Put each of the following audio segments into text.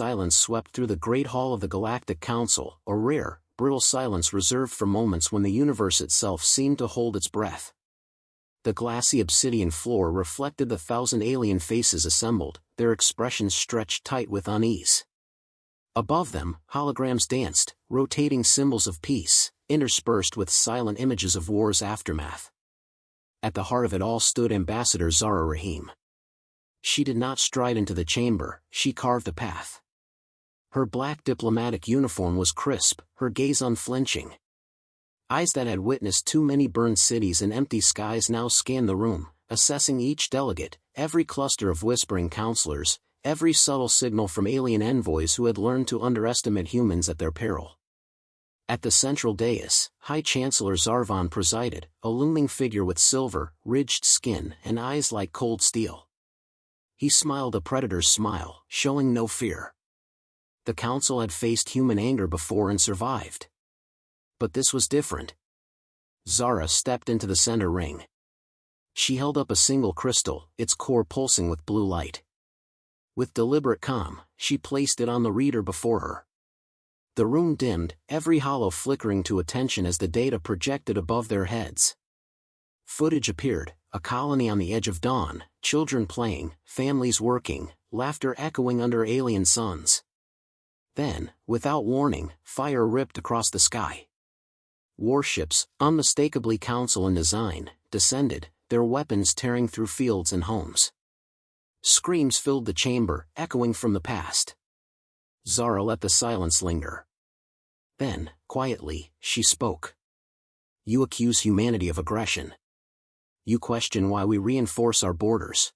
silence swept through the Great Hall of the Galactic Council, a rare, brittle silence reserved for moments when the universe itself seemed to hold its breath. The glassy obsidian floor reflected the 1,000 alien faces assembled, their expressions stretched tight with unease. Above them, holograms danced, rotating symbols of peace, interspersed with silent images of war's aftermath. At the heart of it all stood Ambassador Zara Rahim. She did not stride into the chamber, she carved a path. Her black diplomatic uniform was crisp, her gaze unflinching. Eyes that had witnessed too many burned cities and empty skies now scanned the room, assessing each delegate, every cluster of whispering counselors, every subtle signal from alien envoys who had learned to underestimate humans at their peril. At the central dais, High Chancellor Zarvan presided, a looming figure with silver, ridged skin and eyes like cold steel. He smiled a predator's smile, showing no fear. The council had faced human anger before and survived. But this was different. Zara stepped into the center ring. She held up a single crystal, its core pulsing with blue light. With deliberate calm, she placed it on the reader before her. The room dimmed, every hollow flickering to attention as the data projected above their heads. Footage appeared, a colony on the edge of dawn, children playing, families working, laughter echoing under alien suns. Then, without warning, fire ripped across the sky. Warships, unmistakably council in design, descended, their weapons tearing through fields and homes. Screams filled the chamber, echoing from the past. Zara let the silence linger. Then, quietly, she spoke. You accuse humanity of aggression. You question why we reinforce our borders.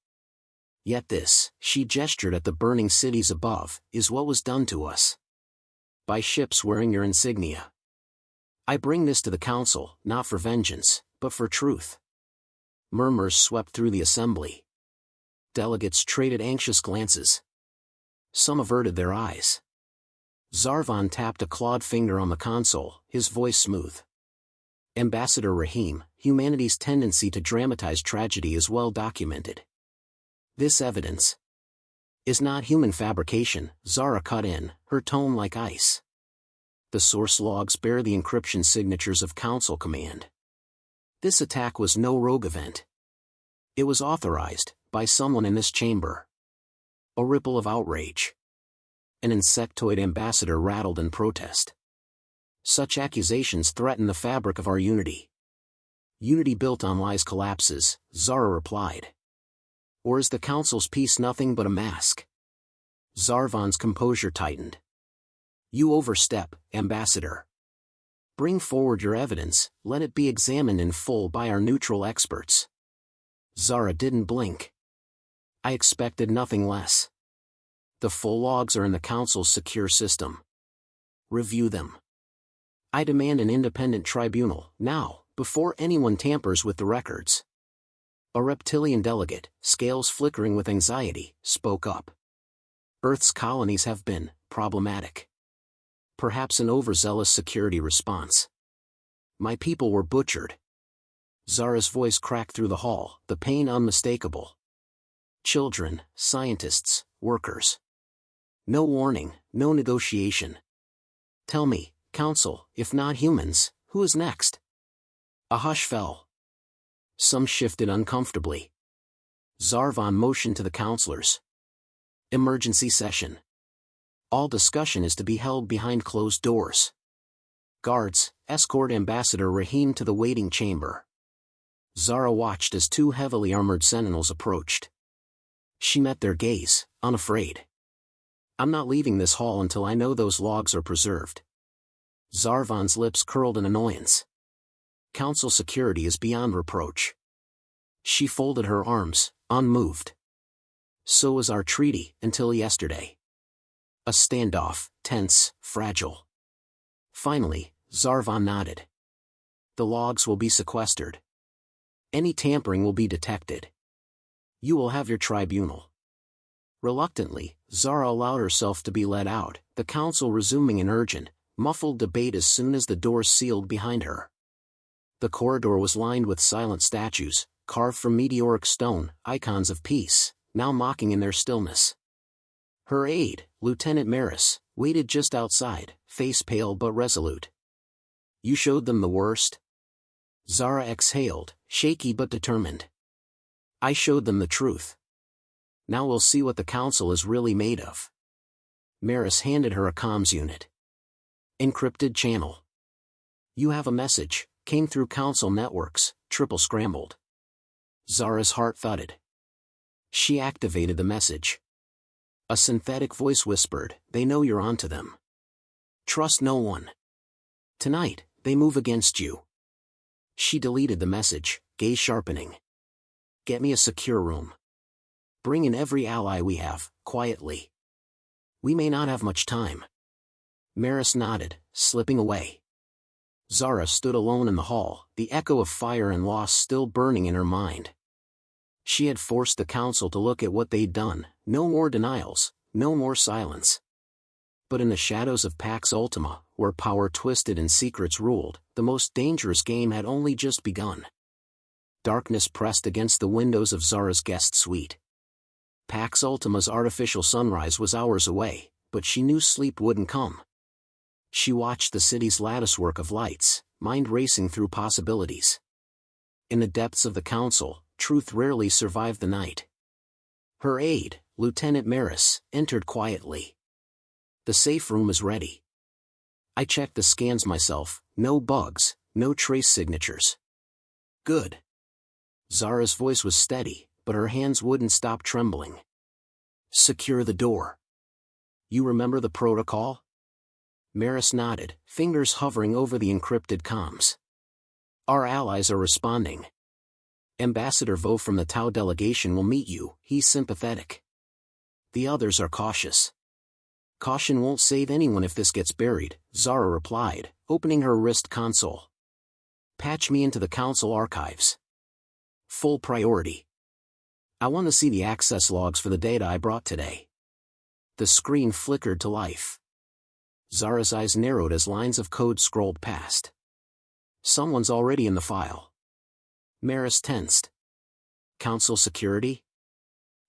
Yet this, she gestured at the burning cities above, is what was done to us. By ships wearing your insignia. I bring this to the council, not for vengeance, but for truth. Murmurs swept through the assembly. Delegates traded anxious glances. Some averted their eyes. Zarvan tapped a clawed finger on the console, his voice smooth. Ambassador Rahim, humanity's tendency to dramatize tragedy is well documented. This evidence is not human fabrication, Zara cut in, her tone like ice. The source logs bear the encryption signatures of Council Command. This attack was no rogue event. It was authorized, by someone in this chamber. A ripple of outrage. An insectoid ambassador rattled in protest. Such accusations threaten the fabric of our unity. Unity built on lies collapses, Zara replied. Or is the Council's peace nothing but a mask? Zarvan's composure tightened. You overstep, Ambassador. Bring forward your evidence, let it be examined in full by our neutral experts. Zara didn't blink. I expected nothing less. The full logs are in the Council's secure system. Review them. I demand an independent tribunal, now, before anyone tampers with the records. A reptilian delegate, scales flickering with anxiety, spoke up. Earth's colonies have been problematic. Perhaps an overzealous security response. My people were butchered. Zara's voice cracked through the hall, the pain unmistakable. Children, scientists, workers. No warning, no negotiation. Tell me, Council, if not humans, who is next? A hush fell. Some shifted uncomfortably. Zarvan motioned to the counselors. Emergency session. All discussion is to be held behind closed doors. Guards, escort Ambassador Rahim to the waiting chamber. Zara watched as two heavily armored sentinels approached. She met their gaze, unafraid. I'm not leaving this hall until I know those logs are preserved. Zarvan's lips curled in annoyance. Council security is beyond reproach. She folded her arms, unmoved. So was our treaty, until yesterday. A standoff, tense, fragile. Finally, Zarvan nodded. The logs will be sequestered. Any tampering will be detected. You will have your tribunal. Reluctantly, Zara allowed herself to be led out, the council resuming an urgent, muffled debate as soon as the doors sealed behind her. The corridor was lined with silent statues, carved from meteoric stone, icons of peace, now mocking in their stillness. Her aide, Lieutenant Maris, waited just outside, face pale but resolute. You showed them the worst? Zara exhaled, shaky but determined. I showed them the truth. Now we'll see what the council is really made of. Maris handed her a comms unit. Encrypted channel. You have a message, came through council networks, triple scrambled. Zara's heart thudded. She activated the message. A synthetic voice whispered, they know you're onto them. Trust no one. Tonight, they move against you. She deleted the message, gaze sharpening. Get me a secure room. Bring in every ally we have, quietly. We may not have much time. Maris nodded, slipping away. Zara stood alone in the hall, the echo of fire and loss still burning in her mind. She had forced the council to look at what they'd done, no more denials, no more silence. But in the shadows of Pax Ultima, where power twisted and secrets ruled, the most dangerous game had only just begun. Darkness pressed against the windows of Zara's guest suite. Pax Ultima's artificial sunrise was hours away, but she knew sleep wouldn't come. She watched the city's latticework of lights, mind racing through possibilities. In the depths of the council, truth rarely survived the night. Her aide, Lieutenant Maris, entered quietly. The safe room is ready. I checked the scans myself, no bugs, no trace signatures. Good. Zara's voice was steady, but her hands wouldn't stop trembling. Secure the door. You remember the protocol? Maris nodded, fingers hovering over the encrypted comms. Our allies are responding. Ambassador Vo from the Tau delegation will meet you, he's sympathetic. The others are cautious. Caution won't save anyone if this gets buried, Zara replied, opening her wrist console. Patch me into the council archives. Full priority. I want to see the access logs for the data I brought today. The screen flickered to life. Zara's eyes narrowed as lines of code scrolled past. Someone's already in the file. Maris tensed. Council security?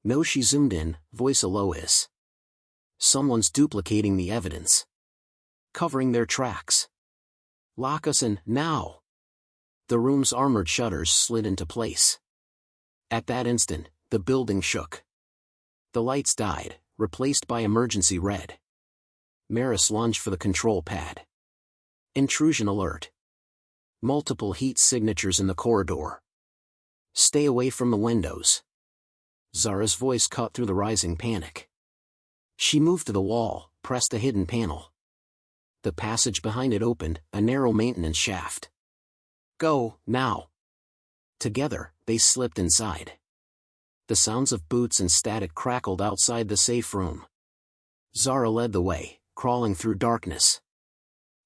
No, she zoomed in, voice a low hiss. Someone's duplicating the evidence. Covering their tracks. Lock us in, now! The room's armored shutters slid into place. At that instant, the building shook. The lights died, replaced by emergency red. Maris lunged for the control pad. Intrusion alert. Multiple heat signatures in the corridor. Stay away from the windows. Zara's voice cut through the rising panic. She moved to the wall, pressed a hidden panel. The passage behind it opened, a narrow maintenance shaft. Go, now. Together, they slipped inside. The sounds of boots and static crackled outside the safe room. Zara led the way, crawling through darkness.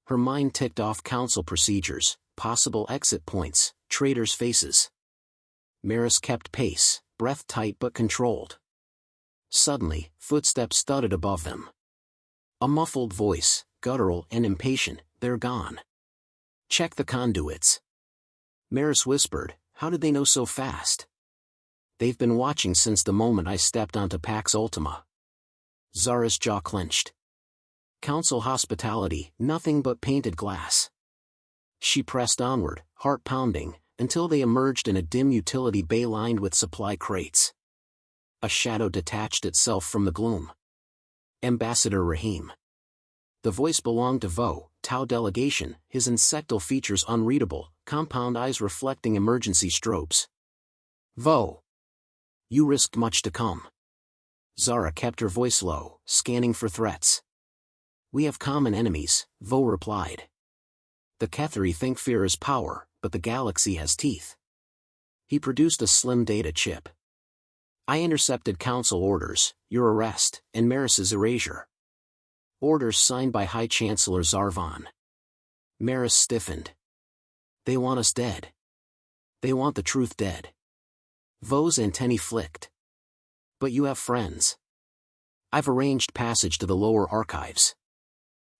Her mind ticked off council procedures, possible exit points, traitors' faces. Maris kept pace, breath tight but controlled. Suddenly, footsteps thudded above them. A muffled voice, guttural and impatient, they're gone. Check the conduits. Maris whispered, how did they know so fast? They've been watching since the moment I stepped onto Pax Ultima. Zara's jaw clenched. Council hospitality, nothing but painted glass. She pressed onward, heart pounding, until they emerged in a dim utility bay lined with supply crates. A shadow detached itself from the gloom. Ambassador Rahim. The voice belonged to Vo, Tau delegation, his insectal features unreadable, compound eyes reflecting emergency strobes. Vo. You risked much to come. Zara kept her voice low, scanning for threats. We have common enemies, Vo replied. The Ketheri think fear is power, but the galaxy has teeth. He produced a slim data chip. I intercepted council orders, your arrest, and Maris's erasure. Orders signed by High Chancellor Zarvan. Maris stiffened. They want us dead. They want the truth dead. Vo's antennae flicked. But you have friends. I've arranged passage to the lower archives.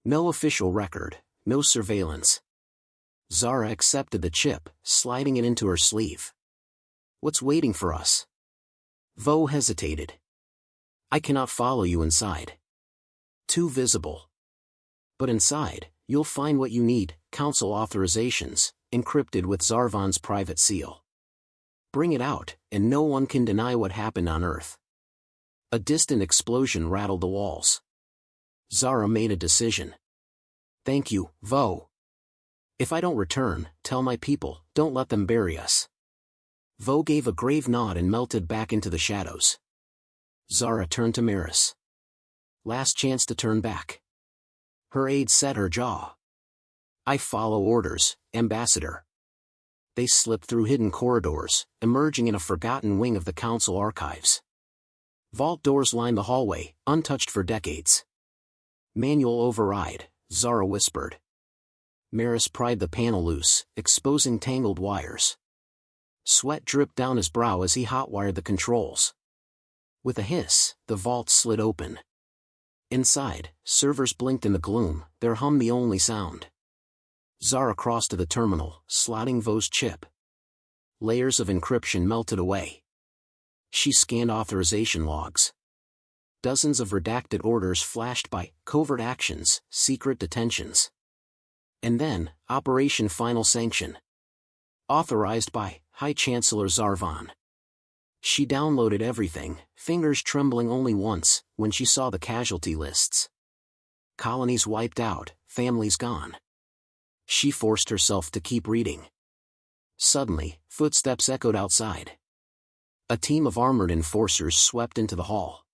No official record, no surveillance. Zara accepted the chip, sliding it into her sleeve. What's waiting for us? Vo hesitated. I cannot follow you inside. Too visible. But inside, you'll find what you need, Council authorizations, encrypted with Zarvan's private seal. Bring it out, and no one can deny what happened on Earth. A distant explosion rattled the walls. Zara made a decision. Thank you, Vo. If I don't return, tell my people, don't let them bury us. Vo gave a grave nod and melted back into the shadows. Zara turned to Maris. Last chance to turn back. Her aide set her jaw. I follow orders, Ambassador. They slipped through hidden corridors, emerging in a forgotten wing of the Council archives. Vault doors lined the hallway, untouched for decades. Manual override, Zara whispered. Maris pried the panel loose, exposing tangled wires. Sweat dripped down his brow as he hotwired the controls. With a hiss, the vault slid open. Inside, servers blinked in the gloom, their hum the only sound. Zara crossed to the terminal, slotting Vo's chip. Layers of encryption melted away. She scanned authorization logs. Dozens of redacted orders flashed by, covert actions, secret detentions. And then, Operation Final Sanction. Authorized by High Chancellor Zarvan. She downloaded everything, fingers trembling only once, when she saw the casualty lists. Colonies wiped out, families gone. She forced herself to keep reading. Suddenly, footsteps echoed outside. A team of armored enforcers swept into the hall.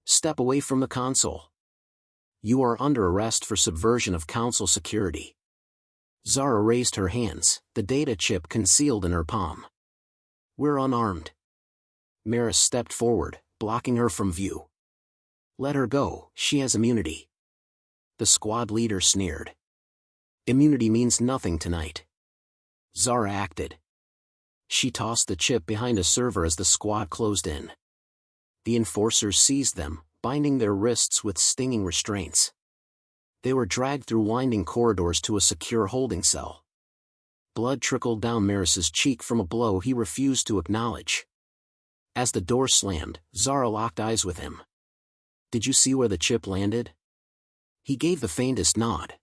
Step away from the console. You are under arrest for subversion of Council security. Zara raised her hands, the data chip concealed in her palm. We're unarmed. Maris stepped forward, blocking her from view. Let her go, she has immunity. The squad leader sneered. Immunity means nothing tonight. Zara acted. She tossed the chip behind a server as the squad closed in. The enforcers seized them, binding their wrists with stinging restraints. They were dragged through winding corridors to a secure holding cell. Blood trickled down Maris's cheek from a blow he refused to acknowledge. As the door slammed, Zara locked eyes with him. Did you see where the chip landed? He gave the faintest nod.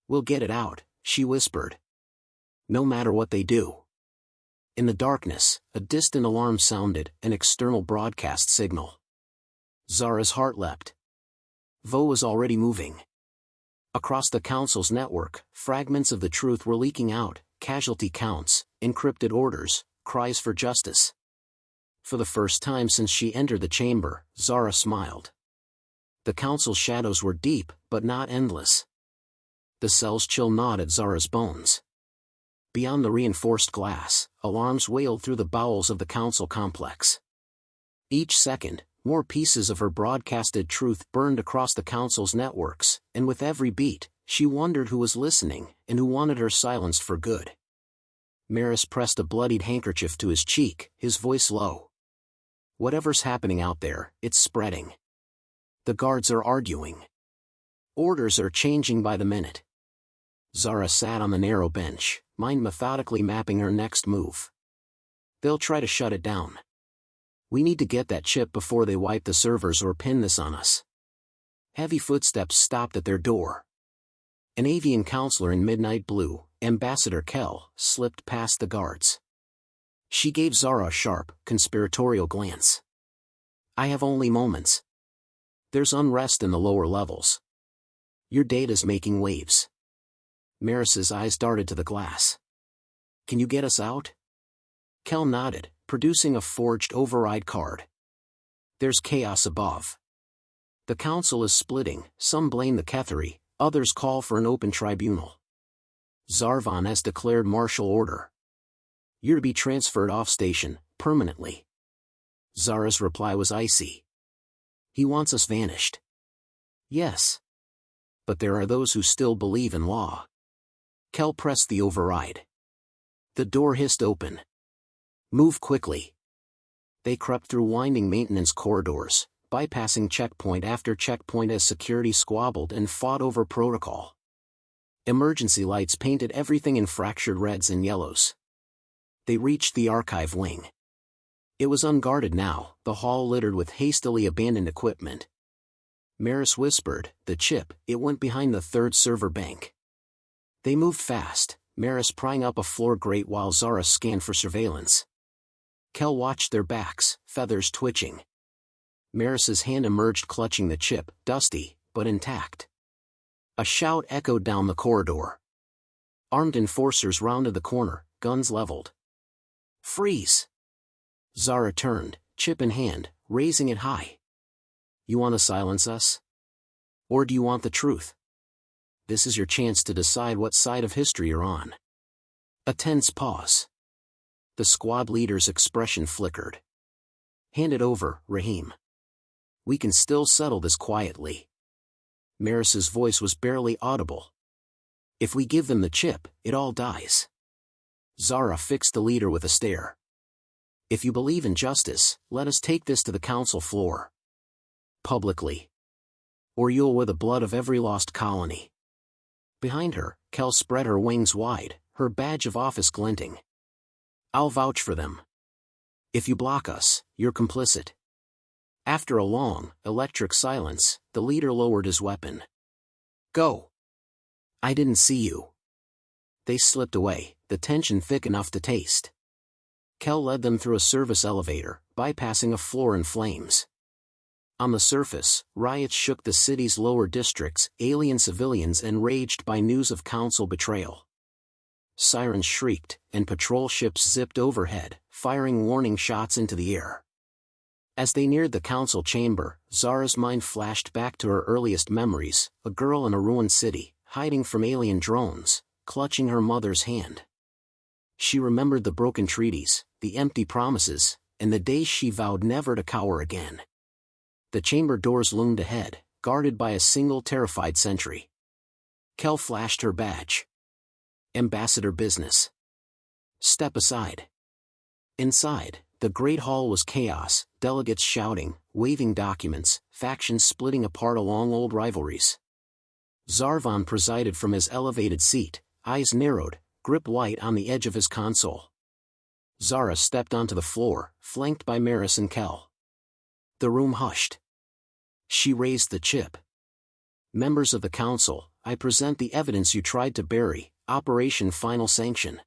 We'll get it out, she whispered. No matter what they do. In the darkness, a distant alarm sounded, an external broadcast signal. Zara's heart leapt. Vo was already moving. Across the Council's network, fragments of the truth were leaking out, casualty counts, encrypted orders, cries for justice. For the first time since she entered the chamber, Zara smiled. The Council's shadows were deep, but not endless. The cell's chill gnawed at Zara's bones. Beyond the reinforced glass, alarms wailed through the bowels of the Council complex. Each second, more pieces of her broadcasted truth burned across the Council's networks, and with every beat, she wondered who was listening, and who wanted her silenced for good. Maris pressed a bloodied handkerchief to his cheek, his voice low. Whatever's happening out there, it's spreading. The guards are arguing. Orders are changing by the minute. Zara sat on the narrow bench, mind methodically mapping her next move. They'll try to shut it down. We need to get that chip before they wipe the servers or pin this on us. Heavy footsteps stopped at their door. An avian counselor in midnight blue, Ambassador Kell, slipped past the guards. She gave Zara a sharp, conspiratorial glance. I have only moments. There's unrest in the lower levels. Your data's making waves. Maris's eyes darted to the glass. Can you get us out? Kell nodded, producing a forged override card. There's chaos above. The Council is splitting, some blame the Ketheri, others call for an open tribunal. Zarvan has declared martial order. You're to be transferred off-station, permanently. Zara's reply was icy. He wants us vanished. Yes. But there are those who still believe in law. Kell pressed the override. The door hissed open. Move quickly. They crept through winding maintenance corridors, bypassing checkpoint after checkpoint as security squabbled and fought over protocol. Emergency lights painted everything in fractured reds and yellows. They reached the archive wing. It was unguarded now, the hall littered with hastily abandoned equipment. Maris whispered, "The chip, it went behind the third server bank." They moved fast, Maris prying up a floor grate while Zara scanned for surveillance. Kel watched their backs, feathers twitching. Maris's hand emerged clutching the chip, dusty, but intact. A shout echoed down the corridor. Armed enforcers rounded the corner, guns leveled. "Freeze!" Zara turned, chip in hand, raising it high. "You want to silence us? Or do you want the truth? This is your chance to decide what side of history you're on." A tense pause. The squad leader's expression flickered. "Hand it over, Rahim. We can still settle this quietly." Maris's voice was barely audible. "If we give them the chip, it all dies." Zara fixed the leader with a stare. "If you believe in justice, let us take this to the council floor. Publicly. Or you'll wear the blood of every lost colony." Behind her, Kel spread her wings wide, her badge of office glinting. "I'll vouch for them. If you block us, you're complicit." After a long, electric silence, the leader lowered his weapon. "Go." "I didn't see you." They slipped away, the tension thick enough to taste. Kel led them through a service elevator, bypassing a floor in flames. On the surface, riots shook the city's lower districts, alien civilians enraged by news of council betrayal. Sirens shrieked, and patrol ships zipped overhead, firing warning shots into the air. As they neared the council chamber, Zara's mind flashed back to her earliest memories, a girl in a ruined city, hiding from alien drones, clutching her mother's hand. She remembered the broken treaties, the empty promises, and the days she vowed never to cower again. The chamber doors loomed ahead, guarded by a single terrified sentry. Kel flashed her badge. "Ambassador business." "Step aside." Inside, the great hall was chaos, delegates shouting, waving documents, factions splitting apart along old rivalries. Zarvan presided from his elevated seat, eyes narrowed, grip white on the edge of his console. Zara stepped onto the floor, flanked by Maris and Kel. The room hushed. She raised the chip. "Members of the council, I present the evidence you tried to bury, Operation Final Sanction.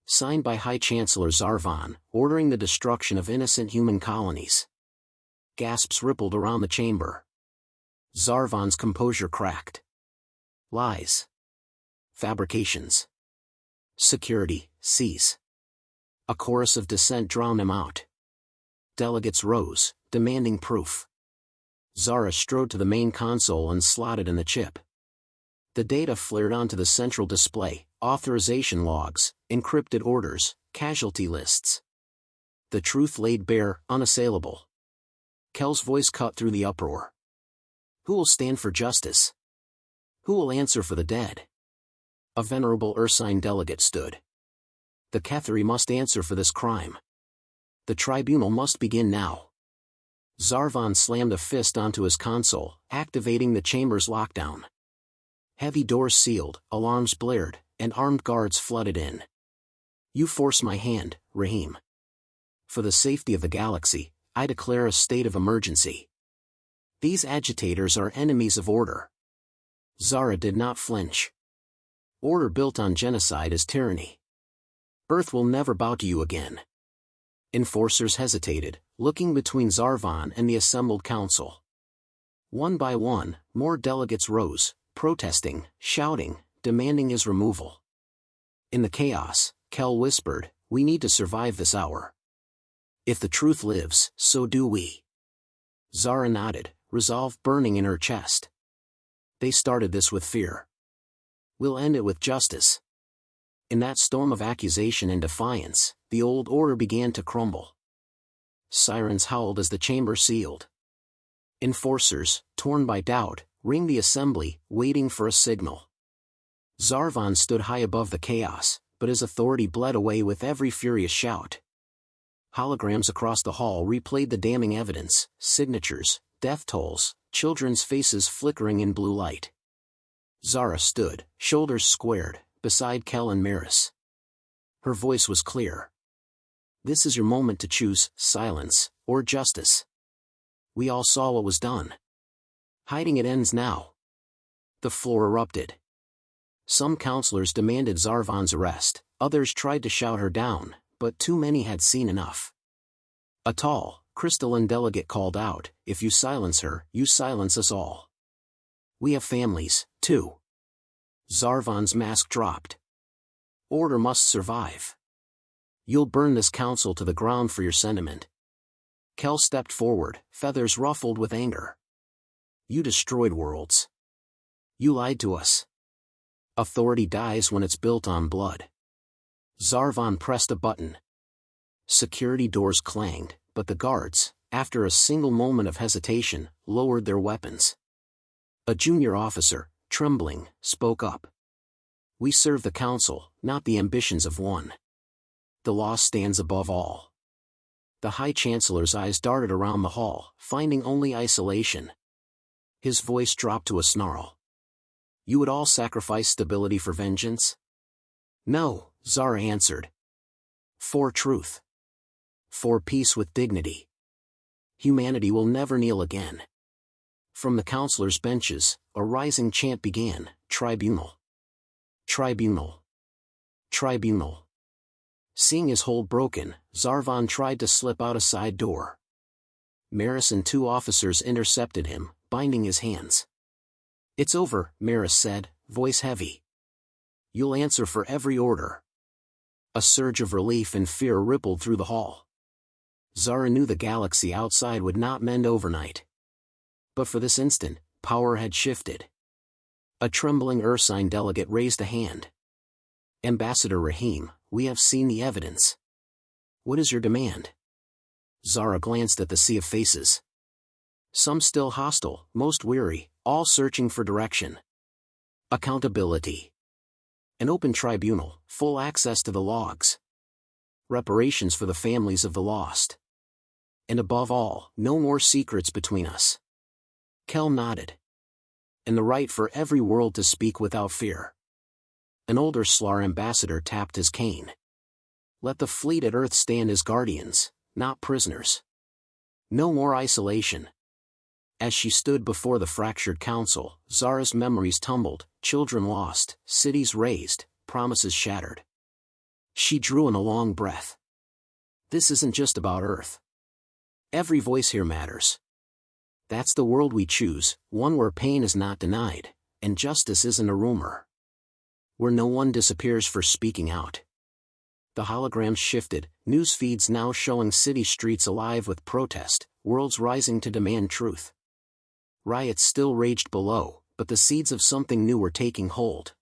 Signed by High Chancellor Zarvan, ordering the destruction of innocent human colonies." Gasps rippled around the chamber. Zarvan's composure cracked. "Lies. Fabrications. Security, cease." A chorus of dissent drowned him out. Delegates rose, demanding proof. Zara strode to the main console and slotted in the chip. The data flared onto the central display, authorization logs, encrypted orders, casualty lists. The truth laid bare, unassailable. Kel's voice cut through the uproar. "Who will stand for justice? Who will answer for the dead?" A venerable Ursine delegate stood. "The Ketheri must answer for this crime. The tribunal must begin now." Zarvan slammed a fist onto his console, activating the chamber's lockdown. Heavy doors sealed, alarms blared, and armed guards flooded in. "You force my hand, Rahim. For the safety of the galaxy, I declare a state of emergency. These agitators are enemies of order." Zara did not flinch. "Order built on genocide is tyranny. Earth will never bow to you again." Enforcers hesitated, looking between Zarvan and the assembled council. One by one, more delegates rose, protesting, shouting, demanding his removal. In the chaos, Kel whispered, "We need to survive this hour. If the truth lives, so do we." Zara nodded, resolve burning in her chest. "They started this with fear. We'll end it with justice." In that storm of accusation and defiance, the old order began to crumble. Sirens howled as the chamber sealed. Enforcers, torn by doubt, ringed the assembly, waiting for a signal. Zarvan stood high above the chaos, but his authority bled away with every furious shout. Holograms across the hall replayed the damning evidence, signatures, death tolls, children's faces flickering in blue light. Zara stood, shoulders squared, beside Kel and Maris. Her voice was clear. This is your moment to choose silence or justice. We all saw what was done. Hiding it ends now. The floor erupted. Some counselors demanded Zarvan's arrest, others tried to shout her down, but too many had seen enough. A tall, crystalline delegate called out, "If you silence her, you silence us all. We have families, too." Zarvan's mask dropped. Order must survive. You'll burn this council to the ground for your sentiment. Kel stepped forward, feathers ruffled with anger. You destroyed worlds. You lied to us. Authority dies when it's built on blood. Zarvan pressed a button. Security doors clanged, but the guards, after a single moment of hesitation, lowered their weapons. A junior officer, trembling, spoke up. We serve the council, not the ambitions of one. The law stands above all. The High Chancellor's eyes darted around the hall, finding only isolation. His voice dropped to a snarl. You would all sacrifice stability for vengeance? No, Zara answered. For truth. For peace with dignity. Humanity will never kneel again. From the counselors' benches, a rising chant began, Tribunal. Tribunal. Tribunal. Seeing his hold broken, Zarvan tried to slip out a side door. Maris and 2 officers intercepted him, binding his hands. It's over, Maris said, voice heavy. You'll answer for every order. A surge of relief and fear rippled through the hall. Zara knew the galaxy outside would not mend overnight. But for this instant, power had shifted. A trembling Ursine delegate raised a hand. Ambassador Rahim, we have seen the evidence. What is your demand? Zara glanced at the sea of faces. Some still hostile, most weary, all searching for direction. Accountability. An open tribunal, full access to the logs. Reparations for the families of the lost. And above all, no more secrets between us. Kel nodded. And the right for every world to speak without fear. An older Slar ambassador tapped his cane. Let the fleet at Earth stand as guardians, not prisoners. No more isolation. As she stood before the fractured council, Zara's memories tumbled, children lost, cities razed, promises shattered. She drew in a long breath. This isn't just about Earth. Every voice here matters. That's the world we choose, one where pain is not denied, and justice isn't a rumor. Where no one disappears for speaking out. The holograms shifted, news feeds now showing city streets alive with protest, worlds rising to demand truth. Riots still raged below, but the seeds of something new were taking hold.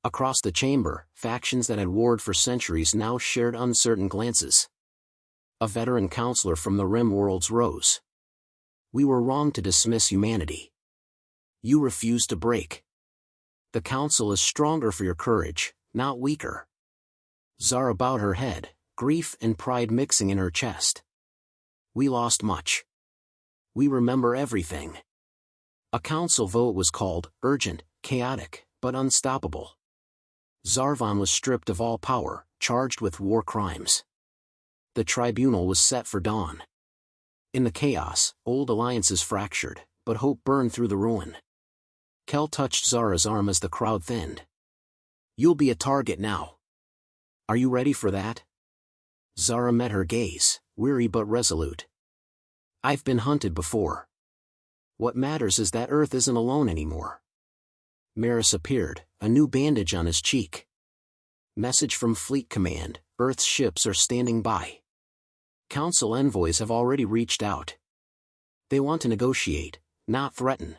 Across the chamber, factions that had warred for centuries now shared uncertain glances. A veteran counselor from the Rim worlds rose. We were wrong to dismiss humanity. You refuse to break. The council is stronger for your courage, not weaker. Zara bowed her head, grief and pride mixing in her chest. We lost much. We remember everything. A council vote was called, urgent, chaotic, but unstoppable. Zarvan was stripped of all power, charged with war crimes. The tribunal was set for dawn. In the chaos, old alliances fractured, but hope burned through the ruin. Kel touched Zara's arm as the crowd thinned. You'll be a target now. Are you ready for that? Zara met her gaze, weary but resolute. I've been hunted before. What matters is that Earth isn't alone anymore. Maris appeared, a new bandage on his cheek. Message from Fleet Command, Earth's ships are standing by. Council envoys have already reached out. They want to negotiate, not threaten.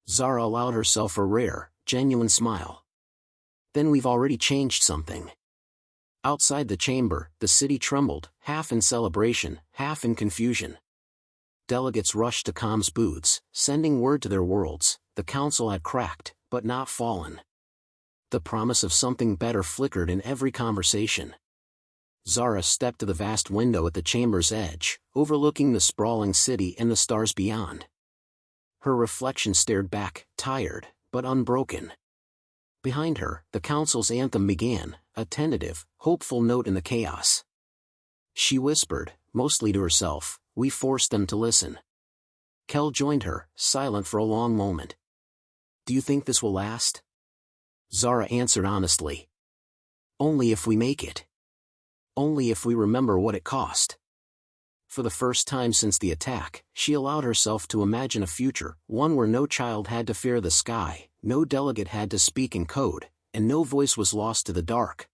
Zara allowed herself a rare, genuine smile. Then we've already changed something. Outside the chamber, the city trembled, half in celebration, half in confusion. Delegates rushed to comms booths, sending word to their worlds. The council had cracked, but not fallen. The promise of something better flickered in every conversation. Zara stepped to the vast window at the chamber's edge, overlooking the sprawling city and the stars beyond. Her reflection stared back, tired, but unbroken. Behind her, the council's anthem began, a tentative, hopeful note in the chaos. She whispered, mostly to herself. We forced them to listen. Kel joined her, silent for a long moment. Do you think this will last? Zara answered honestly. Only if we make it. Only if we remember what it cost. For the first time since the attack, she allowed herself to imagine a future, one where no child had to fear the sky, no delegate had to speak in code, and no voice was lost to the dark.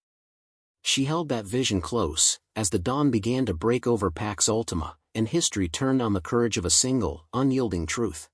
She held that vision close, as the dawn began to break over Pax Ultima, and history turned on the courage of a single, unyielding truth.